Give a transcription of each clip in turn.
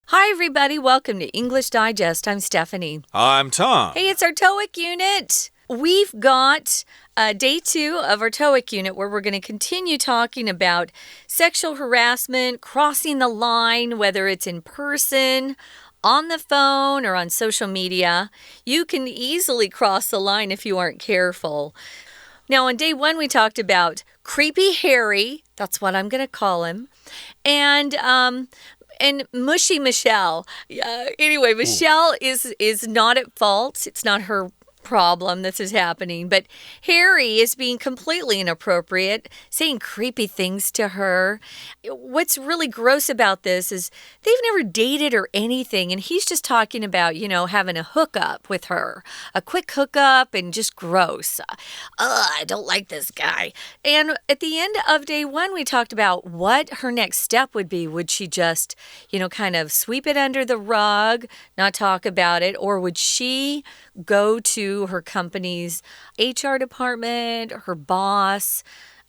Hi, everybody. Welcome to English Digest. I'm Stephanie. I'm Tom. Hey, it's our TOEIC unit. We've got day 2 of our TOEIC unit where we're going to continue talking about sexual harassment, crossing the line, whether it's in person, on the phone, or on social media. You can easily cross the line if you aren't careful. Now, on day 1, we talked about creepy Harry. That's what I'm going to call him. And Mushy Michelle. Anyway, Michelle is not at fault. It's not her problem this is happening. But Harry is being completely inappropriate, saying creepy things to her. What's really gross about this is they've never dated or anything. And he's just talking about, having a hookup with her. A quick hookup and just gross. I don't like this guy. And at the end of day 1, we talked about what her next step would be. Would she just, kind of sweep it under the rug, not talk about it? Or would she go to her company's HR department, her boss,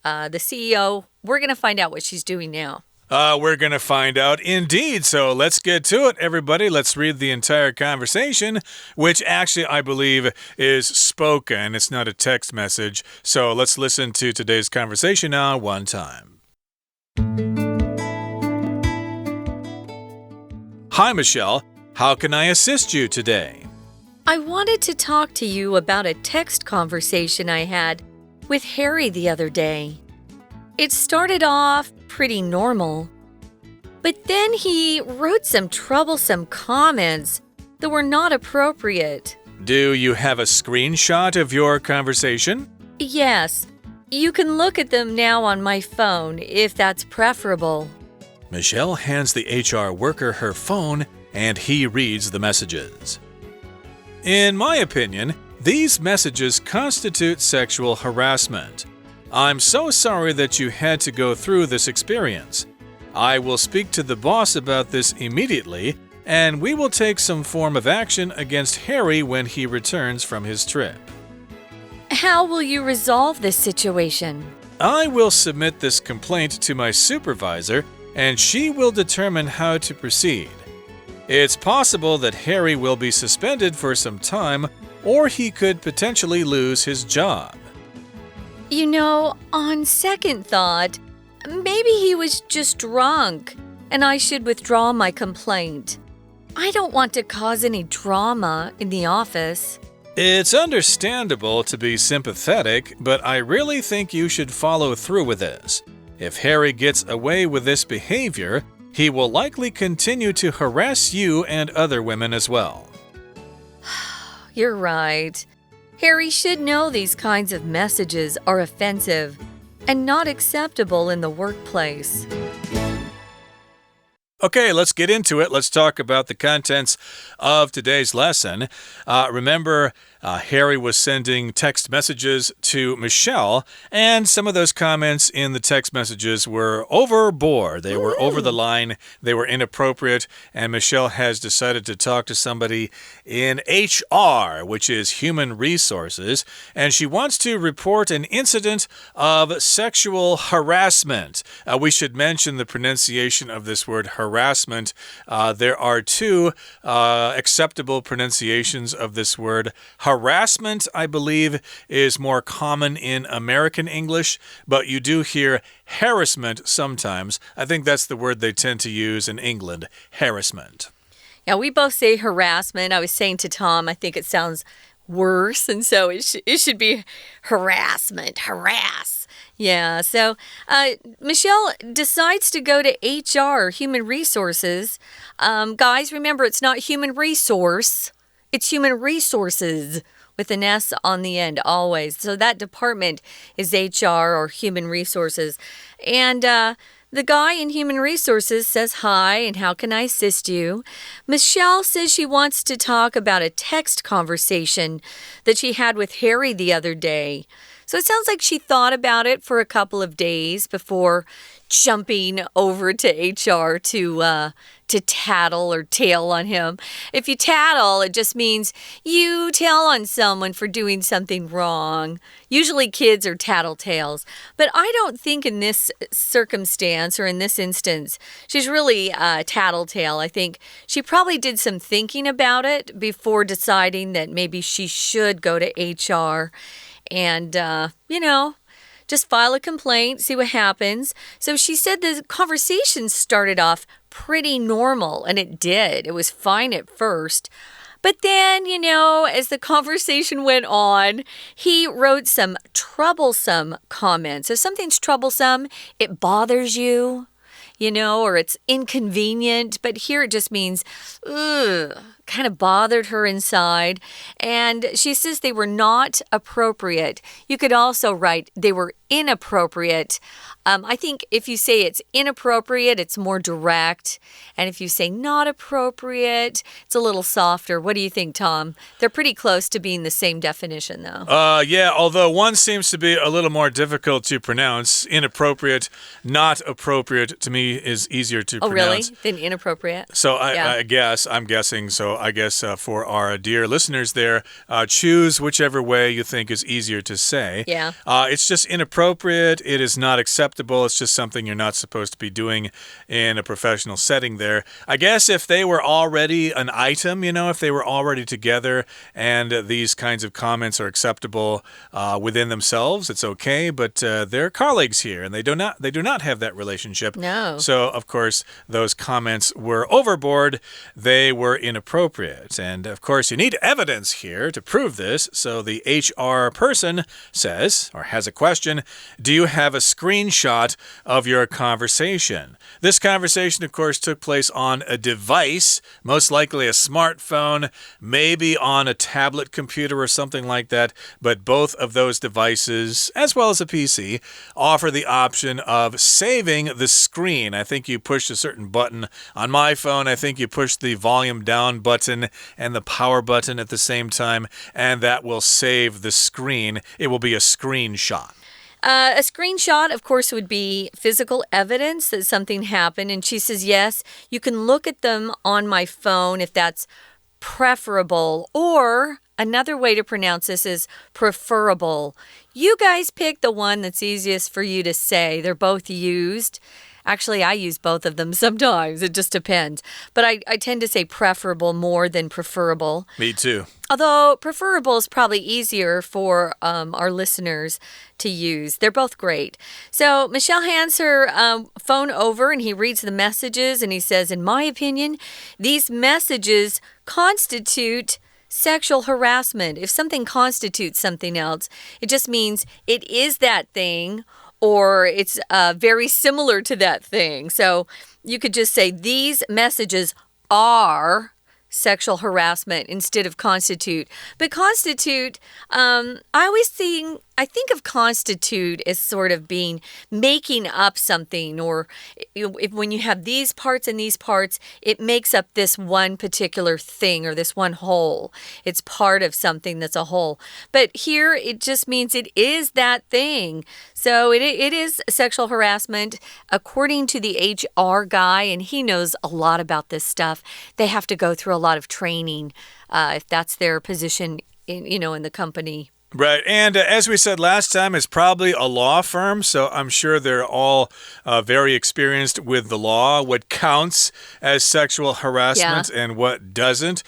the CEO? We're going to find out what she's doing now. We're going to find out indeed. So let's get to it, everybody. Let's read the entire conversation, which actually I believe is spoken. It's not a text message. So let's listen to today's conversation now one time. Hi, Michelle. How can I assist you today? I wanted to talk to you about a text conversation I had with Harry the other day. It started off pretty normal, but then he wrote some troublesome comments that were not appropriate. Do you have a screenshot of your conversation? Yes. You can look at them now on my phone if that's preferable. Michelle hands the HR worker her phone and he reads the messages. In my opinion, these messages constitute sexual harassment. I'm so sorry that you had to go through this experience. I will speak to the boss about this immediately, and we will take some form of action against Harry when he returns from his trip. How will you resolve this situation? I will submit this complaint to my supervisor, and she will determine how to proceed. It's possible that Harry will be suspended for some time, or he could potentially lose his job. On second thought, maybe he was just drunk, and I should withdraw my complaint. I don't want to cause any drama in the office. It's understandable to be sympathetic, but I really think you should follow through with this. If Harry gets away with this behavior, he will likely continue to harass you and other women as well. You're right. Harry should know these kinds of messages are offensive and not acceptable in the workplace. Okay, let's get into it. Let's talk about the contents of today's lesson. Remember, Harry was sending text messages to Michelle, and some of those comments in the text messages were overboard. They were over the line. They were inappropriate, and Michelle has decided to talk to somebody in HR, which is Human Resources, and she wants to report an incident of sexual harassment. We should mention the pronunciation of this word harassment. There are two acceptable pronunciations of this word. Harassment, I believe, is more common in American English, but you do hear harassment sometimes. I think that's the word they tend to use in England, harassment. Yeah, we both say harassment. I was saying to Tom, I think it sounds worse, and so it should be harassment, harass. Yeah, so Michelle decides to go to HR, Human Resources. Guys, remember, it's not human resource. It's human resources with an S on the end always. So that department is HR or human resources. And the guy in human resources says hi and how can I assist you? Michelle says she wants to talk about a text conversation that she had with Harry the other day. So it sounds like she thought about it for a couple of days before jumping over to HR to tattle or tail on him. If you tattle, it just means you tell on someone for doing something wrong. Usually kids are tattletales. But I don't think in this circumstance or in this instance, she's really a tattletale. I think she probably did some thinking about it before deciding that maybe she should go to HR and, just file a complaint, see what happens. So she said the conversation started off pretty normal, and it did. It was fine at first. But then, as the conversation went on, he wrote some troublesome comments. If something's troublesome, it bothers you, or it's inconvenient. But here it just means, kind of bothered her inside. And she says they were not appropriate. You could also write they were inappropriate. I think if you say it's inappropriate, it's more direct. And if you say not appropriate, it's a little softer. What do you think, Tom? They're pretty close to being the same definition, though. Yeah, although one seems to be a little more difficult to pronounce. Inappropriate, not appropriate, to me is easier to pronounce. Oh, really? Than inappropriate? So I'm guessing. So I guess for our dear listeners there, choose whichever way you think is easier to say. Yeah. It's just inappropriate. It is not acceptable. It's just something you're not supposed to be doing in a professional setting there. I guess if they were already an item, if they were already together and these kinds of comments are acceptable within themselves, it's okay. But they're colleagues here and they do not have that relationship. No. So, of course, those comments were overboard. They were inappropriate. And, of course, you need evidence here to prove this. So the HR person says, or has a question, do you have a screenshot of your conversation? This conversation, of course, took place on a device, most likely a smartphone, maybe on a tablet computer or something like that. But both of those devices, as well as a PC, offer the option of saving the screen. I think you push a certain button. On my phone, I think you push the volume down button and the power button at the same time, and that will save the screen. It will be a screenshot. A screenshot, of course, would be physical evidence that something happened. And she says, yes, you can look at them on my phone if that's preferable. Or another way to pronounce this is preferable. You guys pick the one that's easiest for you to say. They're both used. Actually, I use both of them sometimes. It just depends. But I tend to say preferable more than preferable. Me too. Although preferable is probably easier for our listeners to use. They're both great. So Michelle hands her phone over and he reads the messages and he says, in my opinion, these messages constitute sexual harassment. If something constitutes something else, it just means it is that thing or it's very similar to that thing. So you could just say these messages are sexual harassment instead of constitute. But constitute, I think of constitute as sort of being making up something, or when you have these parts and these parts, it makes up this one particular thing or this one whole. It's part of something that's a whole. But here it just means it is that thing. So it is sexual harassment according to the HR guy, and he knows a lot about this stuff. They have to go through a lot of training if that's their position in the company. Right, and as we said last time, it's probably a law firm, so I'm sure they're all very experienced with the law, what counts as sexual harassment and what doesn't.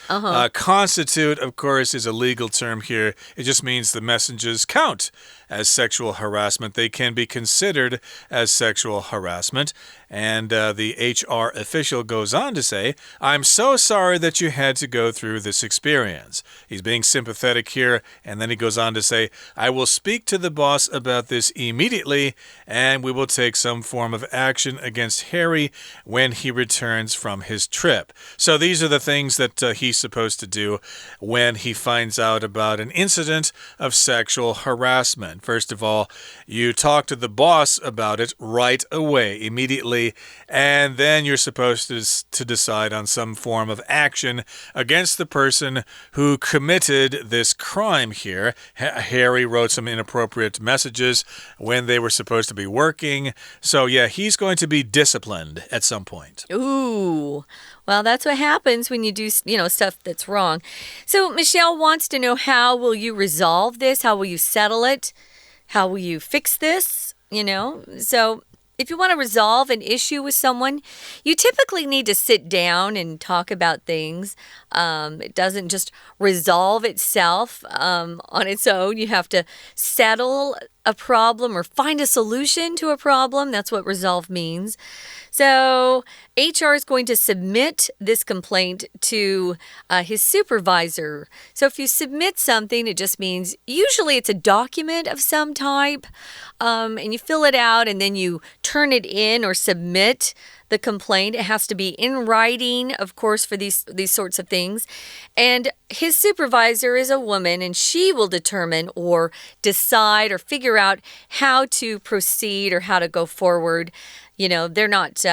Constitute, of course, is a legal term here. It just means the messages count as sexual harassment. They can be considered as sexual harassment. And the HR official goes on to say, I'm so sorry that you had to go through this experience. He's being sympathetic here, and then he goes on to say, I will speak to the boss about this immediately, and we will take some form of action against Harry when he returns from his trip. So these are the things that he's supposed to do when he finds out about an incident of sexual harassment. discipline. First of all, you talk to the boss about it right away, immediately, and then you're supposed to decide on some form of action against the person who committed this crime here. Harry wrote some inappropriate messages when they were supposed to be working. So, yeah, he's going to be disciplined at some point. Ooh. Well, that's what happens when you do, stuff that's wrong. So Michelle wants to know, how will you resolve this? How will you settle it? How will you fix this? So if you want to resolve an issue with someone, you typically need to sit down and talk about things. It doesn't just resolve itself on its own. You have to settle a problem or find a solution to a problem. That's what resolve means. So HR is going to submit this complaint to his supervisor. So if you submit something, it just means usually it's a document of some type, and you fill it out and then you turn it in or submit the complaint. It has to be in writing, of course, for these sorts of things. And his supervisor is a woman, and she will determine or decide or figure out how to proceed or how to go forward. They're not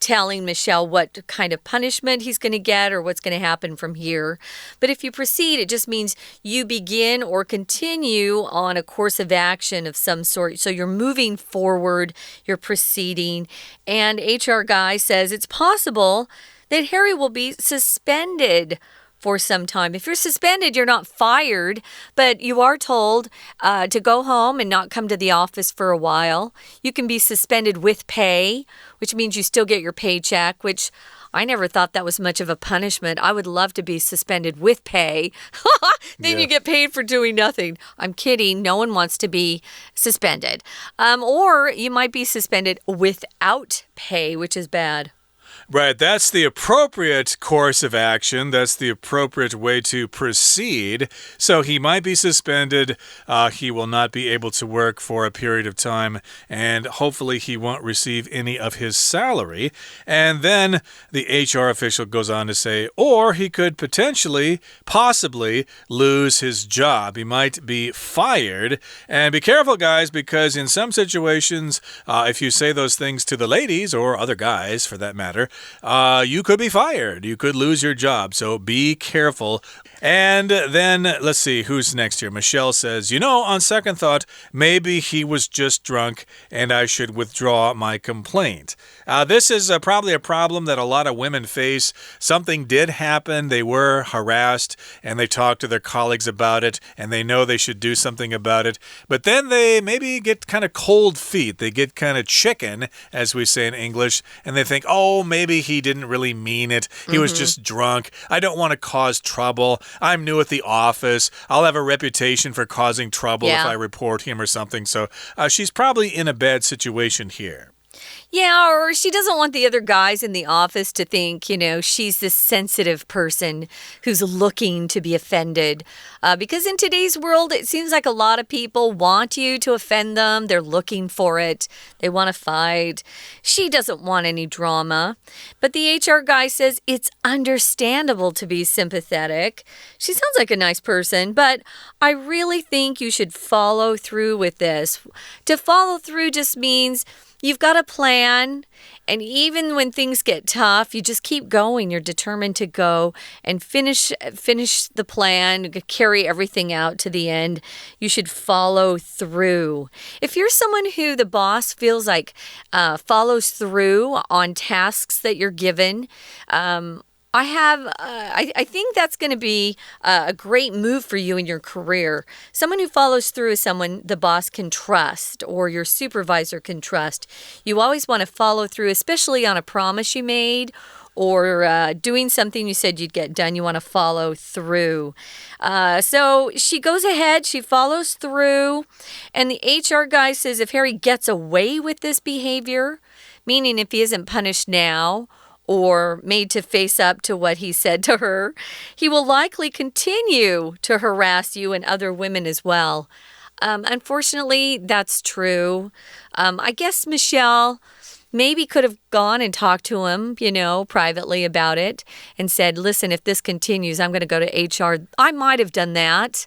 telling Michelle what kind of punishment he's going to get or what's going to happen from here. But if you proceed, it just means you begin or continue on a course of action of some sort. So you're moving forward, you're proceeding. And HR guy says it's possible that Harry will be suspended for some time. If you're suspended, you're not fired, but you are told to go home and not come to the office for a while. You can be suspended with pay, which means you still get your paycheck, which I never thought that was much of a punishment. I would love to be suspended with pay. Then you get paid for doing nothing. I'm kidding. No one wants to be suspended. Or you might be suspended without pay, which is bad. Right, that's the appropriate course of action. That's the appropriate way to proceed. So he might be suspended. He will not be able to work for a period of time, and hopefully he won't receive any of his salary. And then the HR official goes on to say, or he could possibly lose his job. He might be fired. And be careful, guys, because in some situations, if you say those things to the ladies, or other guys for that matter, you could be fired. You could lose your job. So be careful. And then, let's see, who's next here? Michelle says, on second thought, maybe he was just drunk and I should withdraw my complaint. This is probably a problem that a lot of women face. Something did happen. They were harassed and they talked to their colleagues about it and they know they should do something about it. But then they maybe get kind of cold feet. They get kind of chicken, as we say in English, and they think, oh, maybe he didn't really mean it. He was just drunk. I don't want to cause trouble. I'm new at the office. I'll have a reputation for causing trouble if I report him or something. So she's probably in a bad situation here. Yeah, or she doesn't want the other guys in the office to think, she's this sensitive person who's looking to be offended. Because in today's world, it seems like a lot of people want you to offend them. They're looking for it. They want to fight. She doesn't want any drama. But the HR guy says it's understandable to be sympathetic. She sounds like a nice person, but I really think you should follow through with this. To follow through just means you've got a plan, and even when things get tough, you just keep going. You're determined to go and finish the plan, carry everything out to the end. You should follow through. If you're someone who the boss feels like follows through on tasks that you're given, I think that's going to be a great move for you in your career. Someone who follows through is someone the boss can trust or your supervisor can trust. You always want to follow through, especially on a promise you made or doing something you said you'd get done. You want to follow through. So she goes ahead, she follows through, and the HR guy says if Harry gets away with this behavior, meaning if he isn't punished now, or made to face up to what he said to her, he will likely continue to harass you and other women as well. Unfortunately, that's true. I guess Michelle maybe could have gone and talked to him, privately about it and said, listen, if this continues, I'm going to go to HR. I might have done that.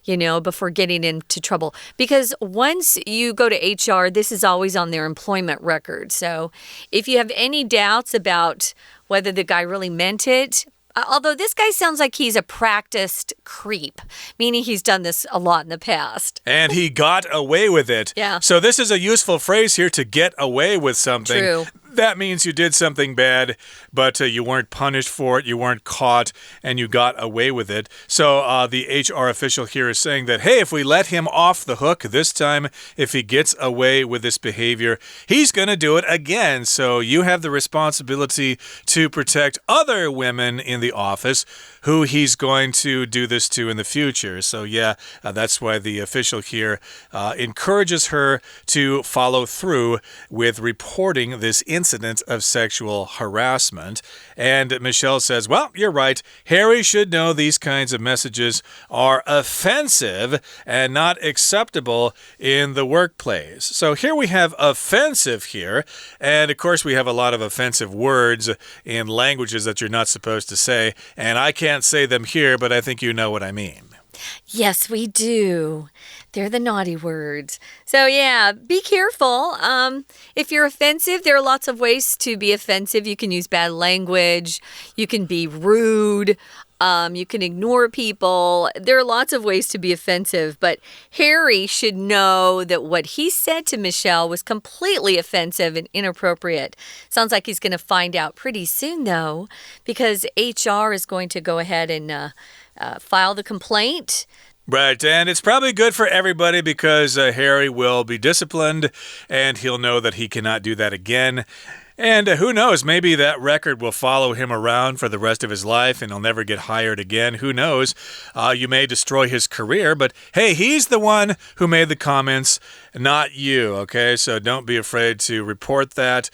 before getting into trouble. Because once you go to HR, this is always on their employment record. So if you have any doubts about whether the guy really meant it, although this guy sounds like he's a practiced creep, meaning he's done this a lot in the past. And he got away with it. Yeah. So this is a useful phrase here, to get away with something. True. That means you did something bad, but you weren't punished for it, you weren't caught, and you got away with it. So the HR official here is saying that, hey, if we let him off the hook this time, if he gets away with this behavior, he's going to do it again. So you have the responsibility to protect other women in the office who he's going to do this to in the future. So yeah, that's why the official here encourages her to follow through with reporting this incident of sexual harassment. And Michelle says, well, you're right. Harry should know these kinds of messages are offensive and not acceptable in the workplace. So here we have offensive here. And of course, we have a lot of offensive words in languages that you're not supposed to say. And I can't say them here, but I think you know what I mean. Yes, we do. They're the naughty words. So yeah, be careful. If you're offensive, there are lots of ways to be offensive. You can use bad language. You can be rude. You can ignore people. There are lots of ways to be offensive, but Harry should know that what he said to Michelle was completely offensive and inappropriate. Sounds like he's going to find out pretty soon, though, because HR is going to go ahead and file the complaint. Right, and it's probably good for everybody because Harry will be disciplined and he'll know that he cannot do that again. And who knows, maybe that record will follow him around for the rest of his life and he'll never get hired again. Who knows? You may destroy his career, but hey, he's the one who made the comments, not you, okay? So don't be afraid to report that.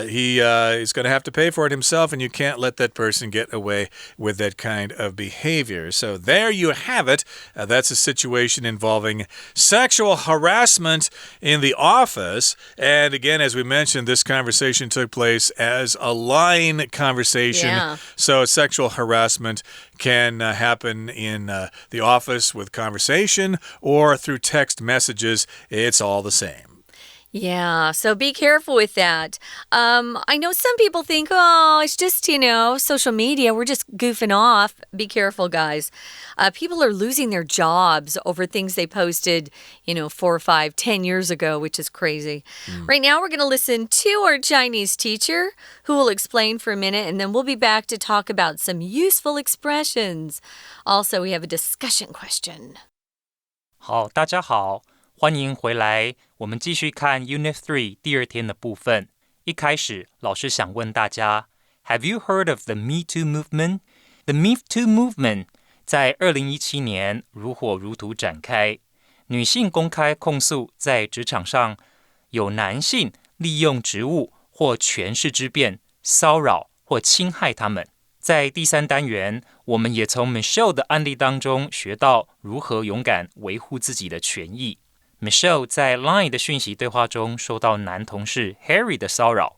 He is going to have to pay for it himself, and you can't let that person get away with that kind of behavior. So there you have it. That's a situation involving sexual harassment in the office. And again, as we mentioned, this conversation took place as a line conversation. Yeah. So sexual harassment can happen in the office with conversation or through text messages. It's all the same. Yeah, so be careful with that. I know some people think, oh, it's just, social media. We're just goofing off. Be careful, guys. People are losing their jobs over things they posted, 4, 5, 10 years ago, which is crazy. Right now, we're going to listen to our Chinese teacher who will explain for a minute, and then we'll be back to talk about some useful expressions. Also, we have a discussion question. 好，大家好。欢迎回来，我们继续看 Unit 3第2天的部分。一开始，老师想问大家 Have you heard of the Me Too movement? The Me Too movement 在2017年如火如荼展开。女性公开控诉在职场上有男性利用职务或权势之便骚扰或侵害他们。在第3单元，我们也从 Michelle 的案例当中学到如何勇敢维护自己的权益。Michelle 在 LINE 的讯息对话中收到男同事 Harry 的骚扰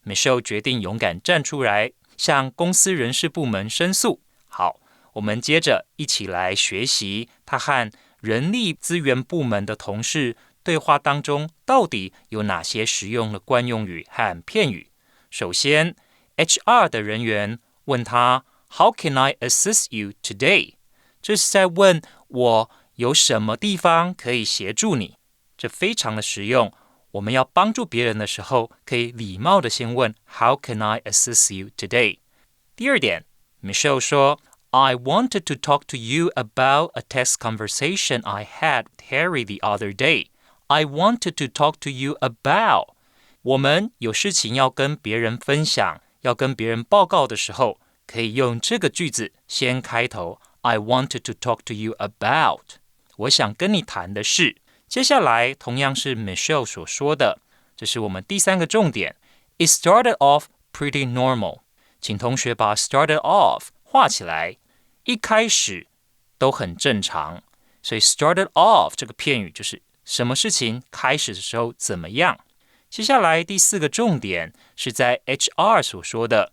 ，Michelle 决定勇敢站出来，向公司人事部门申诉。好，我们接着一起来学习他和人力资源部门的同事对话当中到底有哪些实用的惯用语和片语。首先 ，HR 的人员问他 How can I assist you today？ 这是在问我有什么地方可以协助你？这非常的实用。我们要帮助别人的时候，可以礼貌的先问 How can I assist you today？ 第二点 ，Michelle 说 I wanted to talk to you about a text conversation I had with Harry the other day. I wanted to talk to you about. 我们有事情要跟别人分享，要跟别人报告的时候，可以用这个句子先开头 I wanted to talk to you about.我想跟你谈的是，接下来同样是 Michelle 所说的，这是我们第3个重点。It started off pretty normal。请同学把 started off 画起来，一开始都很正常。所以 started off 这个片语就是什么事情开始的时候怎么样。接下来第4个重点是在 HR 所说的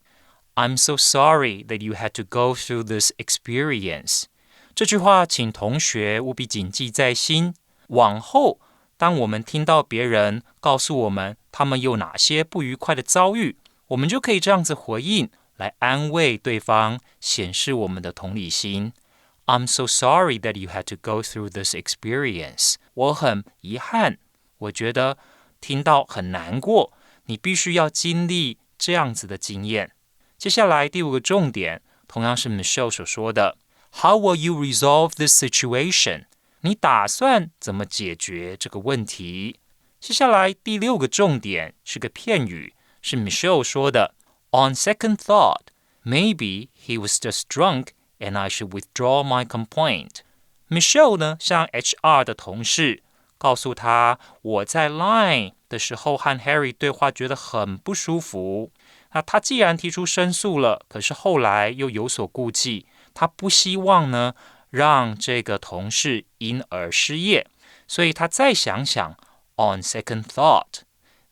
I'm so sorry that you had to go through this experience。这句话请同学务必谨记在心。往后，当我们听到别人告诉我们他们有哪些不愉快的遭遇，我们就可以这样子回应，来安慰对方，显示我们的同理心。I'm so sorry that you had to go through this experience. 我很遗憾，我觉得听到很难过，你必须要经历这样子的经验。接下来第5个重点，同样是 Michelle 所说的 How will you resolve this situation? 你打算怎么解决这个问题？接下来第6个重点是个片语，是 Michelle 说的 On second thought, maybe he was just drunk and I should withdraw my complaint. Michelle 呢，向 HR 的同事告诉他，我在 Line 的时候和 Harry 对话觉得很不舒服。那他既然提出申诉了，可是后来又有所顾忌，他不希望呢让这个同事因而失业，所以他再想想 On second thought,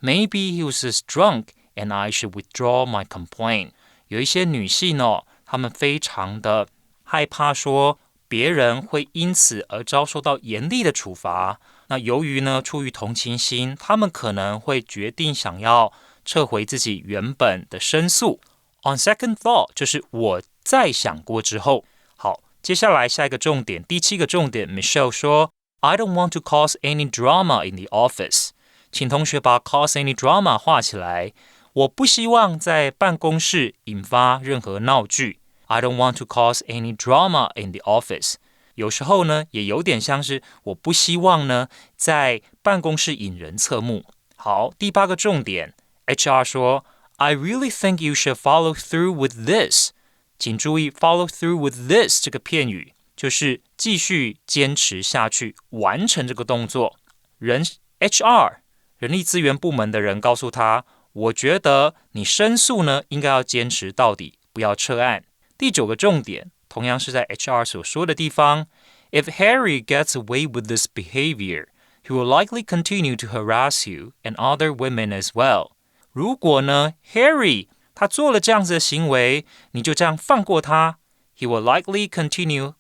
maybe he was just drunk and I should withdraw my complaint. 有一些女性哦，她们非常的害怕说别人会因此而遭受到严厉的处罚。那由于呢出于同情心，她们可能会决定想要撤回自己原本的申诉。On second thought 就是我再想过之后。好，接下来下一个重点，第7个重点 Michelle 说 I don't want to cause any drama in the office. 请同学把 cause any drama 画起来。我不希望在办公室引发任何闹剧。I don't want to cause any drama in the office. 有时候呢，也有点像是我不希望呢在办公室引人侧目。好，第8个重点 HR 说 I really think you should follow through with this. 请注意 follow through with this 这个片语，就是继续坚持下去，完成这个动作。HR 人力资源部门的人告诉他，我觉得你申诉呢应该要坚持到底，不要撤案。第9个重点同样是在 HR 所说的地方 If Harry gets away with this behavior, he will likely continue to harass you and other women as well. 如果呢 Harry 他做了这样子的行为，你就这样放过他 He will likely continue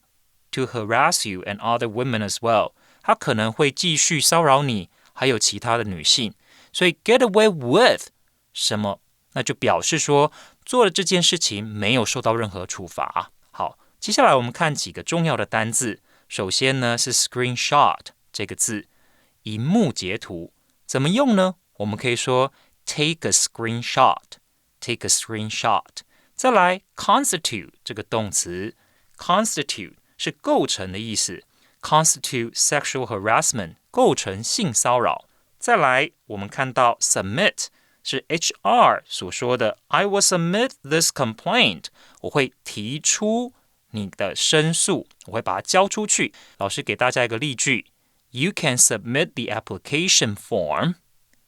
to harass you and other women as well. 他可能会继续骚扰你，还有其他的女性。所以 get away with 什么？那就表示说做了这件事情没有受到任何处罚。好，接下来我们看几个重要的单字。首先呢是 screenshot 这个字，萤幕截图。怎么用呢？我们可以说 take a screenshot。take a screenshot。再来 constitute 这个动词 constitute 是构成的意思 constitute sexual harassment 构成性骚扰。再来我们看到 submit 是 HR 所说的 I will submit this complaint 我会提出你的申诉，我会把它交出去。老师给大家一个例句 You can submit the application form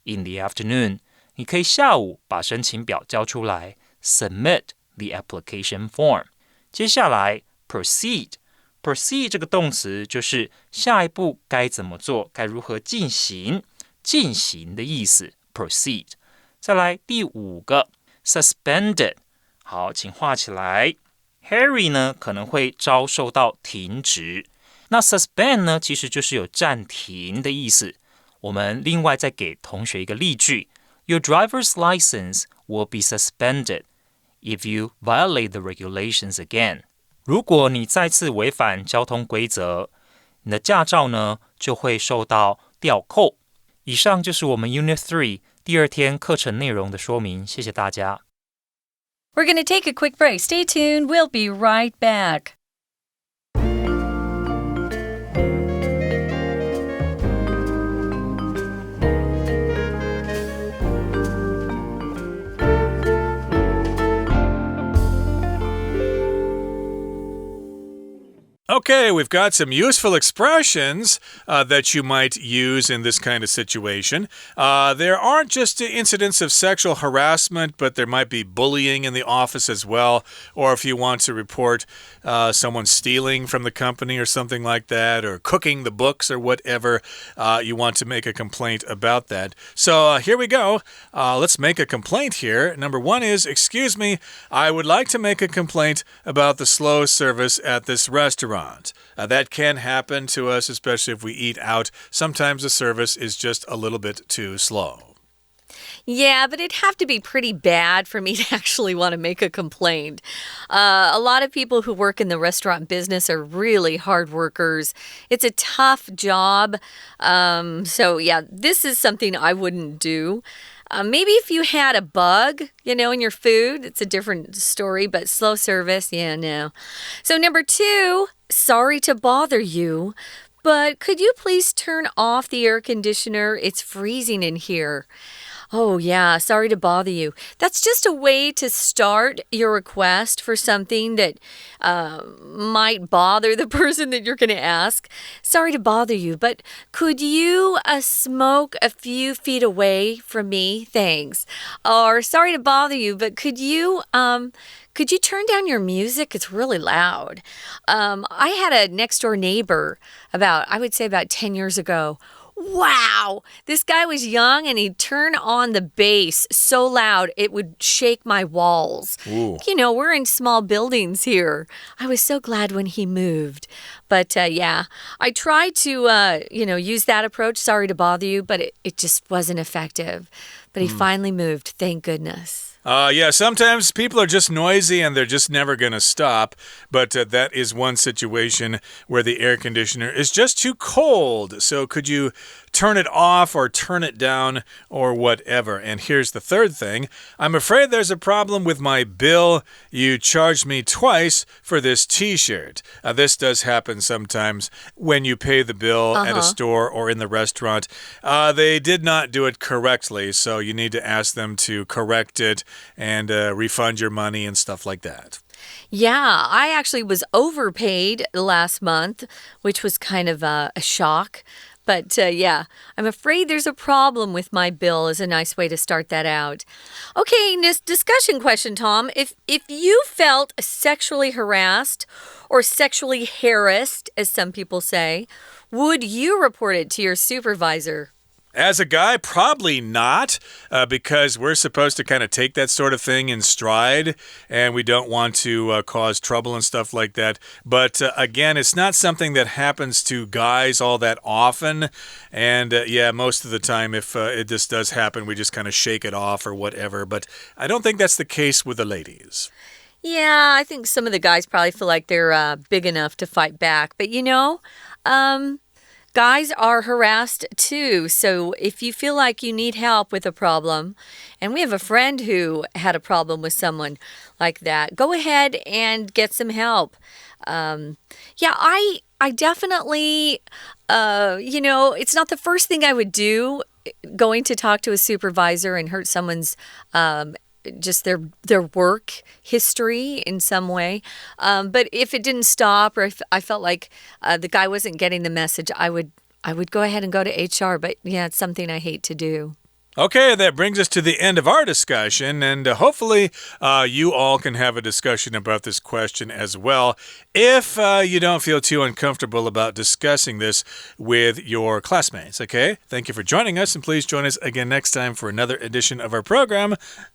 in the afternoon你可以下午把申请表交出来 Submit the application form 接下来 Proceed 这个动词就是下一步该怎么做，该如何进行的意思 Proceed 再来第5个 Suspended 好，请画起来 Harry 呢可能会遭受到停职。那 Suspend 呢其实就是有暂停的意思。我们另外再给同学一个例句Your driver's license will be suspended if you violate the regulations again. 如果你再次违反交通规则，你的驾照呢就会受到吊扣。以上就是我们 Unit 3第2天课程内容的说明，谢谢大家。We're going to take a quick break. Stay tuned. We'll be right back. Okay, we've got some useful expressions that you might use in this kind of situation. There aren't just incidents of sexual harassment, but there might be bullying in the office as well. Or if you want to report someone stealing from the company or something like that, or cooking the books or whatever, you want to make a complaint about that. So here we go. Let's make a complaint here. Number 1 is, excuse me, I would like to make a complaint about the slow service at this restaurant. restaurant. That can happen to us, especially if we eat out. Sometimes the service is just a little bit too slow. Yeah, but it'd have to be pretty bad for me to actually want to make a complaint. A lot of people who work in the restaurant business are really hard workers. It's a tough job. So, yeah, this is something I wouldn't do. Maybe if you had a bug, in your food, it's a different story, but slow service, yeah, no. So, number 2, sorry to bother you, but could you please turn off the air conditioner? It's freezing in here. Oh, yeah, sorry to bother you. That's just a way to start your request for something that might bother the person that you're going to ask. Sorry to bother you, but could you smoke a few feet away from me? Thanks. Or sorry to bother you, but could you turn down your music? It's really loud. I had a next-door neighbor I would say about 10 years ago. Wow! This guy was young and he'd turn on the bass so loud it would shake my walls. Ooh. We're in small buildings here. I was so glad when he moved. But yeah, I tried to, use that approach, sorry to bother you, but it just wasn't effective. But he finally moved, thank goodness. Yeah, sometimes people are just noisy and they're just never going to stop. But that is one situation where the air conditioner is just too cold. So could you turn it off or turn it down or whatever? And here's the third thing. I'm afraid there's a problem with my bill. You charged me twice for this t-shirt. This does happen sometimes when you pay the bill at a store or in the restaurant. They did not do it correctly, so you need to ask them to correct it and refund your money and stuff like that. Yeah, I actually was overpaid last month, which was kind of a shock. But yeah, I'm afraid there's a problem with my bill is a nice way to start that out. Okay, this discussion question, Tom. If you felt sexually harassed or sexually harassed, as some people say, would you report it to your supervisor? As a guy, probably not, because we're supposed to kind of take that sort of thing in stride, and we don't want to cause trouble and stuff like that. But again, it's not something that happens to guys all that often. And yeah, most of the time, if this does happen, we just kind of shake it off or whatever. But I don't think that's the case with the ladies. Yeah, I think some of the guys probably feel like they're big enough to fight back. But guys are harassed too, so if you feel like you need help with a problem, and we have a friend who had a problem with someone like that, go ahead and get some help. Yeah, I definitely, it's not the first thing I would do, going to talk to a supervisor and hurt someone's just their work history in some way. But if it didn't stop, or if I felt like the guy wasn't getting the message, I would go ahead and go to HR. But yeah, it's something I hate to do. Okay, that brings us to the end of our discussion, and hopefully you all can have a discussion about this question as well. If you don't feel too uncomfortable about discussing this with your classmates, okay? Thank you for joining us, and please join us again next time for another edition of our program.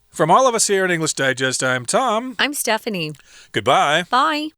From all of us here at English Digest, I'm Tom. I'm Stephanie. Goodbye. Bye.